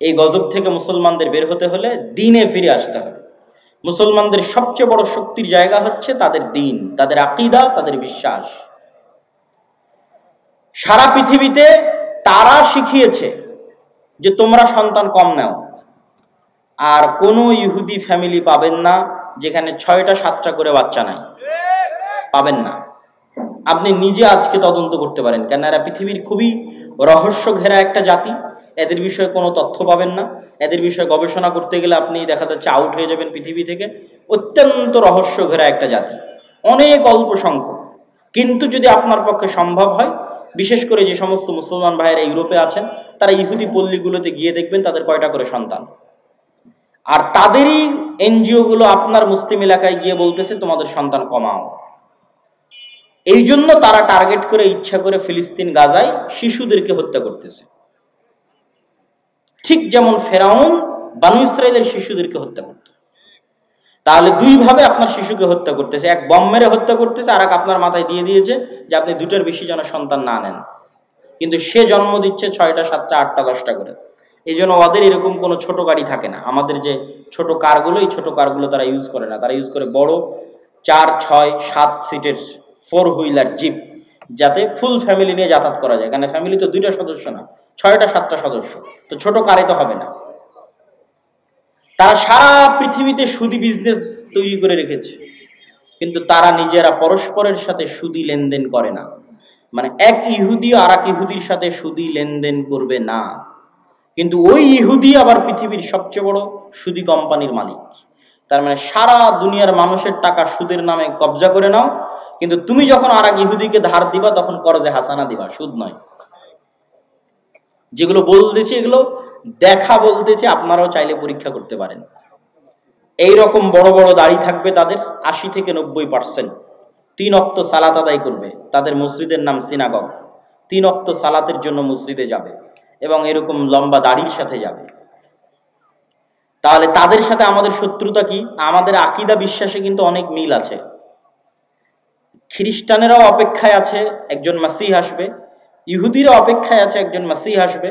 এই গজব থেকে মুসলমানদের বের হতে হলে দ্বীনে ফিরে আসতে হবে। মুসলমানদের সবচেয়ে বড় শক্তির জায়গা হচ্ছে তাদের দ্বীন, তাদের আকীদা, তাদের বিশ্বাস। সারা পৃথিবীতে তারা শিখিয়েছে যে তোমরা সন্তান কম নাও, আর কোনো ইহুদি ফ্যামিলি পাবেন না যেখানে 6টা 7টা করে বাচ্চা নাই, পাবেন না। আপনি নিজে আজকে তদন্ত করতে পারেন, কেন এরা পৃথিবীর খুবই রহস্য ঘেরা একটা জাতি। এদের বিষয়ে কোনো তথ্য পাবেন না, এদের বিষয়ে গবেষণা করতে গেলে আপনি দেখা যাচ্ছে আউট হয়ে যাবেন পৃথিবী থেকে। অত্যন্ত রহস্য ঘেরা একটা জাতি, অনেক অল্প সংখ্যক। কিন্তু যদি আপনার পক্ষে সম্ভব হয়, বিশেষ করে যে সমস্ত মুসলমান ভাইয়েরা ইউরোপে আছেন, তারা ইহুদি পল্লীগুলোতে গিয়ে দেখবেন তাদের কয়টা করে সন্তান, আর তাদেরই এনজিও গুলো আপনার মুসলিম এলাকায় গিয়ে বলতেছে তোমাদের সন্তান কমাও। এই জন্য তারা টার্গেট করে, ইচ্ছা করে ফিলিস্তিন গাজায় শিশুদেরকে হত্যা করতেছে। ঠিক যেমন ফেরাউন বানু ইসরায়েলের শিশুদেরকে হত্যা করত। তাহলে দুই ভাবে আপনার শিশুকে হত্যা করতেছে, এক বম মেরে হত্যা করতেছে, আর এক আপনার মাথায় দিয়ে দিয়েছে যে আপনি 2টার বেশি যেন সন্তান না নেন। কিন্তু সে জন্ম দিচ্ছে 6টা 7টা 8টা 10টা করে। এই জন্য ওদের এরকম কোনো ছোট গাড়ি থাকে না। আমাদের যে ছোট কারগুলো, এই ছোট কারগুলো তারা ইউজ করে না, তারা ইউজ করে বড় 4, 6, 7 সিটের 4 হুইলার জিপ, যাতে ফুল ফ্যামিলি নিয়ে যাতায়াত করা যায়। কারণ ফ্যামিলি তো 2টা সদস্য না, 6টা 7টা সদস্য, তো ছোট কারে তো হবে না। তারা সারা পৃথিবীতে সুদি বিজনেস তৈরি করে রেখেছে, কিন্তু তারা নিজেরা পরস্পরের সাথে সুদি লেনদেন করে না। মানে এক ইহুদি আর এক ইহুদির সাথে সুদি লেনদেন করবে না, কিন্তু ওই ইহুদি আবার পৃথিবীর সবচেয়ে বড় সুদি কোম্পানির মালিক। তার মানে সারা দুনিয়ার মানুষের টাকা সুদের নামে কবজা করে নাও, কিন্তু তুমি যখন আর এক ইহুদিকে ধার দিবা তখন করজে হাসানা দিবা, সুদ নয়। যেগুলো বলতেছি এগুলো দেখা বলতেছি, আপনারাও চাইলে পরীক্ষা করতে পারেন। এইরকম বড় বড় দাড়ি থাকবে তাদের, 80 থেকে 90%। 3 ওয়াক্ত সালাত আদায় করবে, তাদের মসজিদের নাম সিনাগগ। 3 ওয়াক্ত সালাতের জন্য মসজিদে যাবে, এবং এরকম লম্বা দাড়ির সাথে যাবে। তাহলে তাদের সাথে আমাদের শত্রুতা কি? আমাদের আকীদা বিশ্বাসে কিন্তু অনেক মিল আছে। খ্রিস্টানেরাও অপেক্ষায় আছে একজন মাসিহ আসবে, ইহুদিরা অপেক্ষায় আছে একজন মাসিহ আসবে,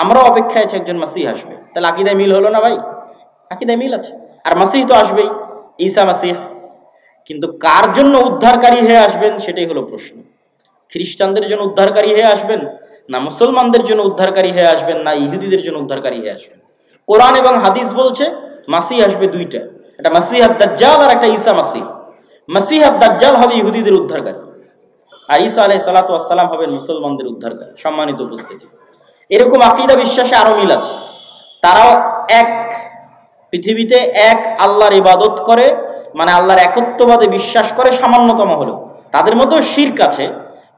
আমরাও অপেক্ষায় আছে একজন মাসিহ আসবে। তাহলে আকীদায় মিল হলো না ভাই? আকীদায় মিল আছে, আর মাসিহ তো আসবেই, ঈসা মাসিহ। কিন্তু কার জন্য উদ্ধারকারী হয়ে আসবেন সেটাই হলো প্রশ্ন। খ্রিস্টানদের জন্য উদ্ধারকারী হয়ে আসবেন, না মুসলমানদের জন্য উদ্ধারকারী হয়ে আসবেন, না ইহুদিদের জন্য উদ্ধারকারী হয়ে আসবেন? কোরআন এবং হাদিস বলছে মাসিহ আসবে 2টা, একটা মাসিহ আদ-দাজ্জাল আর একটা ঈসা মাসিহ। মাসিহ আদ-দাজ্জাল হবে ইহুদিদের উদ্ধারকারী, আর ঈসা আলাইহিস সালাতু ওয়াস সালাম হবেন মুসলমানদের উদ্ধারকারী। সম্মানিত উপস্থিতি, এরকম আকীদা বিশ্বাসে আরো মিল আছে। তারাও এক, পৃথিবীতে এক আল্লাহর ইবাদত করে, মানে আল্লাহর একত্ববাদে বিশ্বাস করে সামান্যতম হলেও। তাদের মধ্যেও শিরক আছে,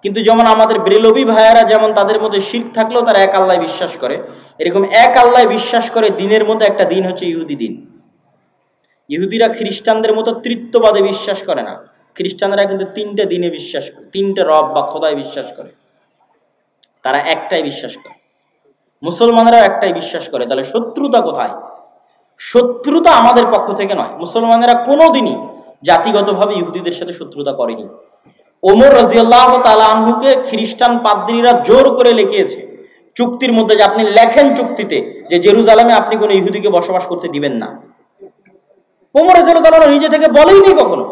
কিন্তু যেমন আমাদের বেরেলভী ভাইয়েরা যেমন তাদের মধ্যে শিরক থাকলেও তারা এক আল্লাহ বিশ্বাস করে, এরকম এক আল্লাহ বিশ্বাস করে। দিনের মধ্যে একটা দিন হচ্ছে ইহুদি দিন। ইহুদিরা খ্রিস্টানদের মতো তৃত্ববাদে বিশ্বাস করে না। খ্রিস্টানরা কিন্তু 3টে দিনে বিশ্বাস করে, 3টে রব বা খোদায় বিশ্বাস করে, তারা একটাই বিশ্বাস করে। মুসলমানরাও একটাই বিশ্বাস করে। তাহলে শত্রুতা কোথায়? শত্রুতা আমাদের পক্ষ থেকে নয়। মুসলমানেরা কোনোদিনই জাতিগতভাবে ইহুদিদের সাথে শত্রুতা করেনি। ওমর রাদিয়াল্লাহু তাআলা আনহুকে খ্রিস্টান পাদ্রীরা জোর করে লিখিয়েছে চুক্তির মধ্যে, যে আপনি লেখেন চুক্তিতে যে জেরুজালেমে আপনি কোনো ইহুদিকে বসবাস করতে দিবেন না। ওমর রাদিয়াল্লাহু তাআলা নিজে থেকে বলেইনি কখনো।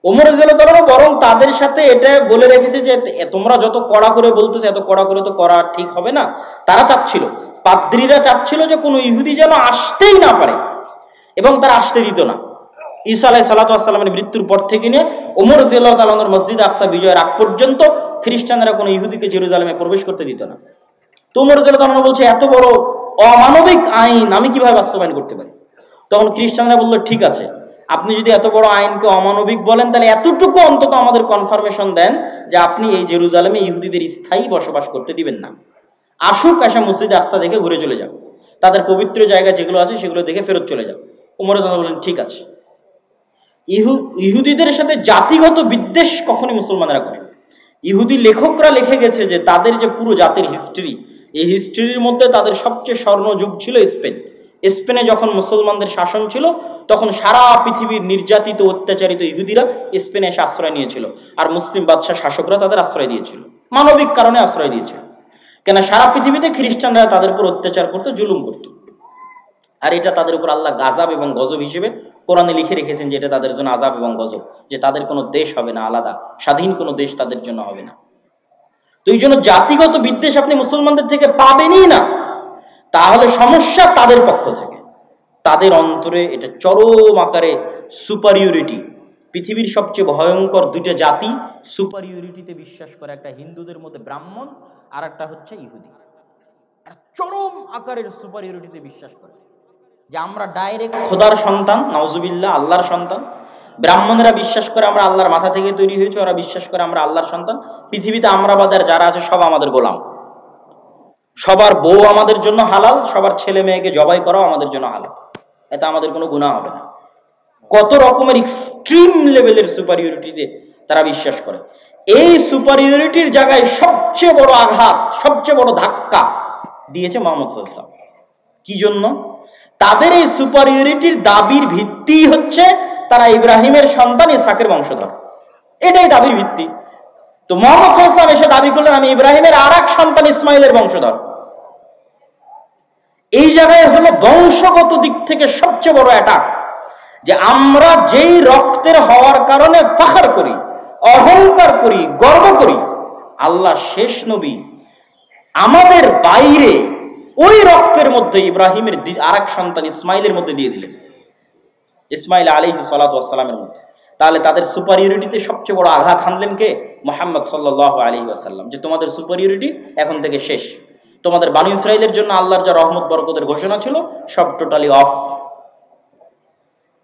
ওমর রাদিয়াল্লাহু তাআলা বরং তাদের সাথে এটা বলে রেখেছে যে তোমরা যত কড়া করে বলতেছো, এত কড়া করে তো করা ঠিক হবে না। তারা চাচ্ছিল, পাদ্রীরা চাচ্ছিল যে কোনো ইহুদি যেন আসতেই না পারে, এবং তারা আসতে দিত না। ঈসা আলাইহিস সালাতু ওয়াস সালামের মৃত্যুর পর থেকে নিয়ে ওমর রাদিয়াল্লাহু তাআলা আনহুর মসজিদ আকসা বিজয়ের আগ পর্যন্ত খ্রিস্টানরা কোনো ইহুদিকে জেরুজালেমে প্রবেশ করতে দিত না। তো ওমর রাদিয়াল্লাহু তাআলা বলছে, এত বড় অমানবিক আইন আমি কিভাবে বাস্তবায়ন করতে পারি? তখন খ্রিস্টানরা বলল, ঠিক আছে, আপনি যদি এত বড় আইনকে অমানবিক বলেন, তাহলে এতটুকু অন্তত আমাদের কনফার্মেশন দেন যে আপনি এই জেরুজালেমে ইহুদিদের স্থায়ী বসবাস করতে দিবেন না। আসুক, আসা মসজিদ আকসা দেখে ঘুরে চলে যাও, তাদের পবিত্র জায়গা যেগুলো আছে সেগুলো দেখে ফেরত চলে যাও। ওমর রাদিয়াল্লাহু তাআলা বললেন, ঠিক আছে। ইহুদিদের সাথে জাতিগত বিদ্বেষ কখনই মুসলমানেরা করে। ইহুদি লেখকরা লিখে গেছে যে তাদের যে পুরো জাতির হিস্ট্রি, এই হিস্ট্রির মধ্যে তাদের সবচেয়ে স্বর্ণযুগ ছিল স্পেন। স্পেনে যখন মুসলমানদের শাসন ছিল, তখন সারা পৃথিবীর নির্যাতিত অত্যাচারিত ইহুদিরা স্পেনে এসে আশ্রয় নিয়েছিল, আর মুসলিম বাদশাহ শাসকরা তাদের আশ্রয় দিয়েছিল, মানবিক কারণে আশ্রয় দিয়েছিল। কেন? সারা পৃথিবীতে খ্রিস্টানরা তাদের উপর অত্যাচার করতো, জুলুম করতো, আর এটা তাদের উপর আল্লাহ গাজাব এবং গজব হিসেবে কোরআনে লিখে রেখেছেন যে এটা তাদের জন্য আযাব এবং গজব, যে তাদের কোনো দেশ হবে না আলাদা, স্বাধীন কোনো দেশ তাদের জন্য হবে না। তো এই জন্য জাতিগত বিদ্বেষ আপনি মুসলমানদের থেকে পাবেনই না। তাহলে সমস্যা তাদের পক্ষ থেকে, তাদের অন্তরে এটা চরম আকারে সুপারিয়রিটি। পৃথিবীর সবচেয়ে ভয়ঙ্কর দুইটা জাতি সুপারিয়রিটিতে বিশ্বাস করে, একটা হিন্দুদের মধ্যে ব্রাহ্মণ, আর একটা হচ্ছে ইহুদি। চরম আকারের সুপারিয়রিটিতে বিশ্বাস করে যে আমরা ডাইরেক্ট খোদার সন্তান, নাউজুবিল্লাহ, আল্লাহর সন্তান। ব্রাহ্মণেরা বিশ্বাস করে আমরা আল্লাহর মাথা থেকে তৈরি হয়েছে, ওরা বিশ্বাস করে আমরা আল্লাহর সন্তান। পৃথিবীতে আমরা বাদের যারা আছে সব আমাদের গোলাম, সবার বউ আমাদের জন্য হালাল, সবার ছেলে মেয়েকে জবাই করাও আমাদের জন্য হালাল, এতে আমাদের কোনো গুনাহ হবে না। কত রকমের এক্সট্রিম লেভেলের সুপারিয়রিটিতে তারা বিশ্বাস করে। এই সুপারিয়রিটির জায়গায় সবচেয়ে বড় আঘাত, সবচেয়ে বড় ধাক্কা দিয়েছে মুহাম্মদ সাল্লাল্লাহু আলাইহি ওয়াসাল্লাম। কি জন্য? তাদের এই সুপারিয়রিটির দাবির ভিত্তি হচ্ছে তারা ইব্রাহিমের সন্তান, ইসহাকের বংশধর, এটাই দাবির ভিত্তি। তো মুহাম্মদ সাল্লাল্লাহু আলাইহি ওয়াসাল্লাম এসে দাবি করলেন আমি ইব্রাহিমের আরেক সন্তান ইসমাইলের বংশধর। এই জায়গায় হলো বংশগত দিক থেকে সবচেয়ে বড় অ্যাটাক, যে আমরা যেই রক্তের হওয়ার কারণে ফখর করি, অহংকার করি, গর্ব করি, আল্লাহ শেষ নবী আমাদের বাইরে ওই রক্তের মধ্যে ইব্রাহিমের আরেক সন্তান ইসমাইলের মধ্যে দিয়ে দিলেন, ইসমাইল আলাইহিস সালাতু ওয়াস সালামের মধ্যে। তাহলে তাদের সুপারিয়রিটিতে সবচেয়ে বড় আঘাত হানলেন কে? মুহাম্মদ সাল্লাল্লাহু আলাইহি ওয়াসাল্লাম। যে তোমাদের সুপারিয়রিটি এখন থেকে শেষ, তোমাদের বানু ইসরাইলের জন্য আল্লাহর যা রহমত বরকতের ঘোষণা ছিল সব টোটালি অফ।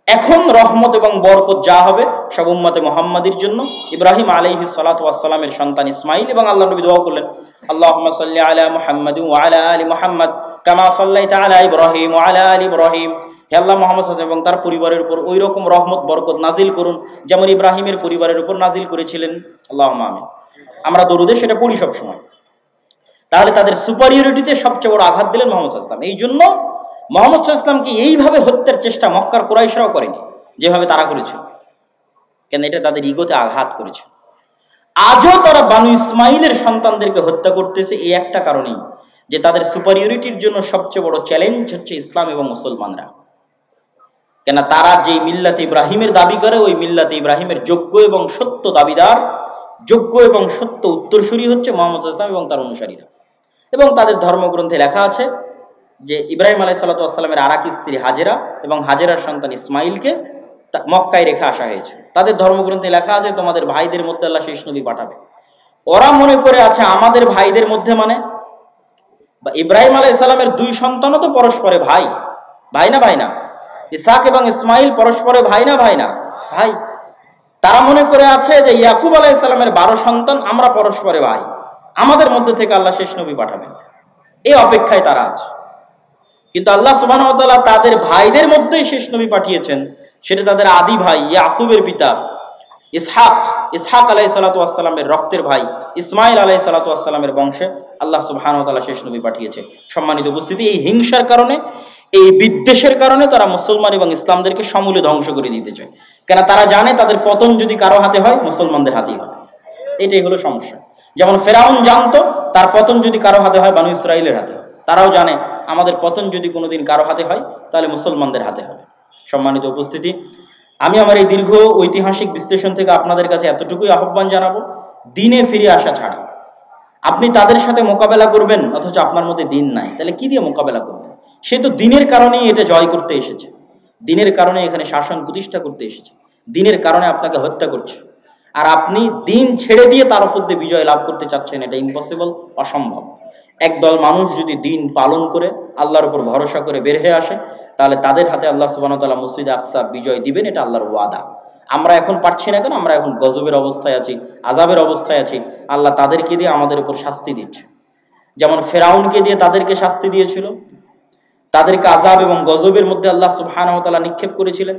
এখন রহমত এবং বরকত যা হবে সব উম্মতে মুহাম্মাদির জন্য। ইব্রাহিম আলাইহিস সালাতু ওয়াস সালামের সন্তান ইসমাইল, এবং আল্লাহ নবী দোয়া করলেন আল্লাহুম্মা সাল্লি আলা মুহাম্মাদিন ওয়া আলা আলি মুহাম্মাদ কামা সাল্লাইতা আলা ইব্রাহিম ওয়া আলা আলি ইব্রাহিম। হে আল্লাহ, মুহাম্মদ সাল্লাল্লাহু আলাইহি ওয়া সাল্লাম এবং তার পরিবারের উপর ওই রকম রহমত বরকত নাজিল করুন যেমন ইব্রাহিমের পরিবারের উপর নাজিল করেছিলেন। আল্লাহুম্মা আমিন। আমরা দরুদে সেটা পড়ি সব সময়। তাহলে তাদের সুপারিয়রিটিতে সবচেয়ে বড় আঘাত দিলেন মুহাম্মদ সাল্লাল্লাহু আলাইহি ওয়াসাল্লাম। এই জন্য মুহাম্মদ সাল্লাল্লাহু আলাইহি ওয়াসাল্লামকে এইভাবে হত্যার চেষ্টা মক্কার কুরাইশরাও করেনি যেভাবে তারা করেছিল, কেন এটা তাদের ইগোতে আঘাত করেছে। আজও তারা বানু ইসমাইলের সন্তানদেরকে হত্যা করতেছে এই একটা কারণেই, যে তাদের সুপারিয়রিটির জন্য সবচেয়ে বড় চ্যালেঞ্জ হচ্ছে ইসলাম এবং মুসলমানরা। কেন? তারা যেই মিল্লাতে ইব্রাহিমের দাবি করে, ওই মিল্লাতে ইব্রাহিমের যোগ্য এবং সত্য দাবিদার, যোগ্য এবং সত্য উত্তরসূরি হচ্ছে মুহাম্মদ সাল্লাল্লাহু আলাইহি ওয়াসাল্লাম এবং তার অনুসারীরা। এবং তাদের ধর্মগ্রন্থে লেখা আছে যে ইব্রাহিম আলাইহিস সালাতু ওয়াস সালামের আরেক স্ত্রী হাজেরা এবং হাজেরার সন্তান ইসমাইলকে মক্কায় রেখে আসা হয়েছে। তাদের ধর্মগ্রন্থে লেখা আছে তোমাদের ভাইদের মধ্যে আল্লাহ শেষ নবী পাঠাবে। ওরা মনে করে আছে আমাদের ভাইদের মধ্যে মানে ইব্রাহিম আলাইহিস সালামের দুই সন্তানও তো পরস্পরে ভাই, ভাই না ভাই না? ইসহাক এবং ইসমাইল পরস্পরে ভাই না ভাই না? ভাই। তারা মনে করে আছে যে ইয়াকুব আলাইহিস সালামের 12 সন্তান, আমরা পরস্পরে ভাই, আমাদের মধ্যে থেকে আল্লাহ শেষ নবী পাঠাবেন, এই অপেক্ষায় তারা আছে। কিন্তু আল্লাহ সুবহানাহু ওয়া তাআলা তাদের ভাইদের মধ্যেই শেষ নবী পাঠিয়েছেন, সেটা তাদের আদি ভাই ইয়াকুবের পিতা ইসহাক ইসহাক আলাইহিসসালাতু ওয়াসসালামের রক্তের ভাই ইসমাইল আলাইহিসসালাতু ওয়াসসালামের বংশে আল্লাহ সুবহানাহু ওয়া তাআলা শেষ নবী পাঠিয়েছে। সম্মানিত উপস্থিতি, এই হিংসার কারণে, এই বিদ্বেষের কারণে তারা মুসলমান এবং ইসলামদেরকে সমূলে ধ্বংস করে দিতে চায়। কেন? তারা জানে তাদের পতন যদি কারো হাতে হয়, মুসলমানদের হাতেই হবে। এটাই হলো সমস্যা। যেমন ফেরাউন জানতো তার পতন যদি কারো হাতে হয়, বানু ইসরাইলের হাতে হয়। তারাও জানে আমাদের পতন যদি কোনোদিন কারো হাতে হয়, তাহলে মুসলমানদের হাতে হবে। সম্মানিত উপস্থিতি, আমি আমার এই দীর্ঘ ঐতিহাসিক বিশ্লেষণ থেকে আপনাদের কাছে এতটুকুই আহ্বান জানাবো, দিনে ফিরে আসা ছাড়া। আপনি তাদের সাথে মোকাবেলা করবেন অথচ আপনার মধ্যে দিন নাই, তাহলে কি দিয়ে মোকাবেলা করবেন? সে তো দিনের কারণেই এটা জয় করতে এসেছে, দিনের কারণে এখানে শাসন প্রতিষ্ঠা করতে এসেছে, দিনের কারণে আপনাকে হত্যা করছে। আর আপনি দিন ছেড়ে দিয়ে তার উপর দিয়ে বিজয় লাভ করতে চাচ্ছেন, এটা ইম্পসিবল, অসম্ভব। একদল মানুষ যদি দিন পালন করে আল্লাহর উপর ভরসা করে বের হয়ে আসে, তাহলে তাদের হাতে আল্লাহ সুবহানাহু ওয়া তাআলা মসজিদে আকসা বিজয় দিবেন, এটা আল্লাহর ওয়াদা। আমরা এখন পারছি না কেন? আমরা এখন গজবের অবস্থায় আছি, আযাবের অবস্থায় আছি। আল্লাহ তাদেরকে দিয়ে আমাদের উপর শাস্তি দিচ্ছে। যেমন ফেরাউনকে দিয়ে তাদেরকে শাস্তি দিয়েছিল, তাদেরকে আযাব এবং গজবের মধ্যে আল্লাহ সুবহানাহু ওয়া তাআলা নিক্ষেপ করেছিলেন।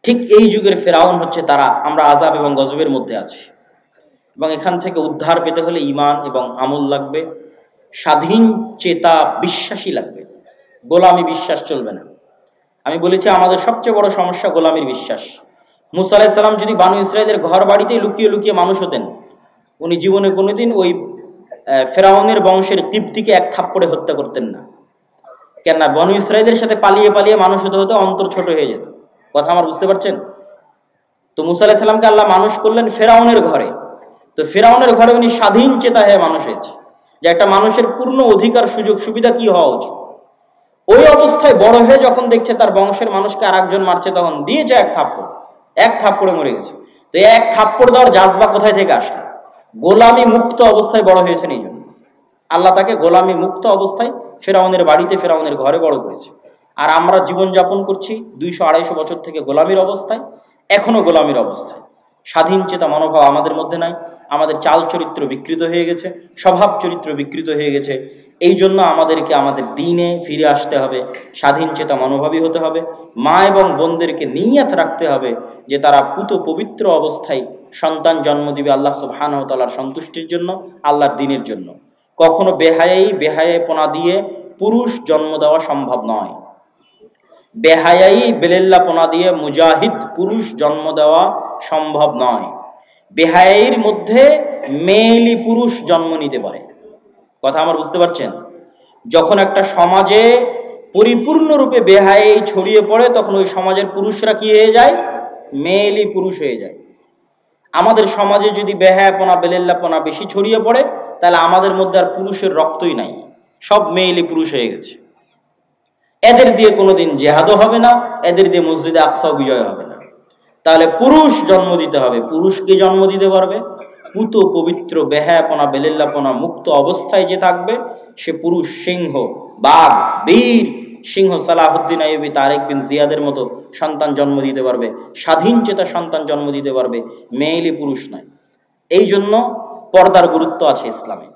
ঠিক এই যুগের ফেরাউন হচ্ছে তারা। আমরা আযাব এবং গজবের মধ্যে আছি, এবং এখান থেকে উদ্ধার পেতে হলে ঈমান এবং আমল লাগবে, স্বাধীন চেতা বিশ্বাসী লাগবে। গোলামি বিশ্বাস চলবে না। আমি বলেছি আমাদের সবচেয়ে বড় সমস্যা গোলামির বিশ্বাস। মুসা আলাইহিস সালাম যদি বানু ইসরাইলের ঘর বাড়িতেই লুকিয়ে লুকিয়ে মানুষ হতেন, উনি জীবনে কোনোদিন ওই ফেরাউনের বংশের তিব্তিকে এক থাপ্পড়ে হত্যা করতেন না। কেন না? বানু ইসরাইলের সাথে পালিয়ে পালিয়ে মানুষ হতে হতে অন্তর ছোট হয়ে যেত। কথা আমার বুঝতে পারছেন? তো মুসা আলাইহিস সালামকে আল্লাহ মানুষ করলেন ফেরাউনের ঘরে। তো ফেরাউনের ঘরে উনি স্বাধীন চেতা হয়ে মানুষ হয়েছে, যে একটা মানুষের পূর্ণ অধিকার সুযোগ সুবিধা কি হওয়া উচিত। ওই অবস্থায় বড় হয়ে যখন দেখছে তার বংশের মানুষকে আর একজন মারছে, তখন দিয়েছে এক থাপ্পড়ে মরে গেছে। তো এক থাপ্পড় দেওয়ার জাজবা কোথায় থেকে আসলো? গোলামি মুক্ত অবস্থায় বড় হয়েছেন, এই জন্য আল্লাহ তাকে গোলামি মুক্ত অবস্থায় ফেরাউনের বাড়িতে, ফেরাউনের ঘরে বড় করেছে। আর আমরা জীবনযাপন করছি 200-250 বছর থেকে গোলামির অবস্থায়, এখনো গোলামির অবস্থায়। স্বাধীন চেতা মনোভাব আমাদের মধ্যে নাই। আমাদের চাল চরিত্র বিকৃত হয়ে গেছে, স্বভাব চরিত্র বিকৃত হয়ে গেছে। এই জন্য আমাদেরকে আমাদের দিনে ফিরে আসতে হবে, স্বাধীন চেতা মনোভাবী হতে হবে। মা এবং বোনদেরকে নিয়ত রাখতে হবে যে তারা পুত পবিত্র অবস্থায় সন্তান জন্ম দিবে আল্লাহ সুবহানাহু ওয়া তাআলার সন্তুষ্টির জন্য, আল্লাহর দ্বীনের জন্য। কখনো বেহায়াপনা দিয়ে পুরুষ জন্ম দেওয়া সম্ভব নয়। বেলেল্লাপনা দিয়ে মুজাহিদ পুরুষ জন্ম দেওয়া সম্ভব নয়। বেহায়াইর মধ্যে মেয়েলি পুরুষ জন্ম নিতে পারে। কথা আমার বুঝতে পারছেন? যখন একটা সমাজে পরিপূর্ণরূপে বেহায়াই ছড়িয়ে পড়ে, তখন ওই সমাজের পুরুষরা কি হয়ে যায়? মেয়েলি পুরুষ হয়ে যায়। আমাদের সমাজে যদি বেহায়াপনা বেলেল্লাপনা বেশি ছড়িয়ে পড়ে, তাহলে আমাদের মধ্যে আর পুরুষের রক্তই নাই, সব মেয়েলি পুরুষ হয়ে গেছে। এদের দিয়ে কোনোদিন জেহাদও হবে না, এদের দিয়ে মসজিদে আকসাও বিজয় হবে না। তাহলে পুরুষ জন্ম দিতে হবে। পুরুষকে জন্ম দিতে পারবে পুত পবিত্র বেহায়াপনা বেলেল্লাপনা মুক্ত অবস্থায় যে থাকবে, সে পুরুষ সিংহ, বাঘ, বীর সিংহ সালাহুদ্দিন আইয়ুবী, তারেক বিন জিয়াদের মতো সন্তান জন্ম দিতে পারবে, স্বাধীন চেতা সন্তান জন্ম দিতে পারবে, মেয়েলি পুরুষ নয়। এই জন্য পর্দার গুরুত্ব আছে ইসলামে।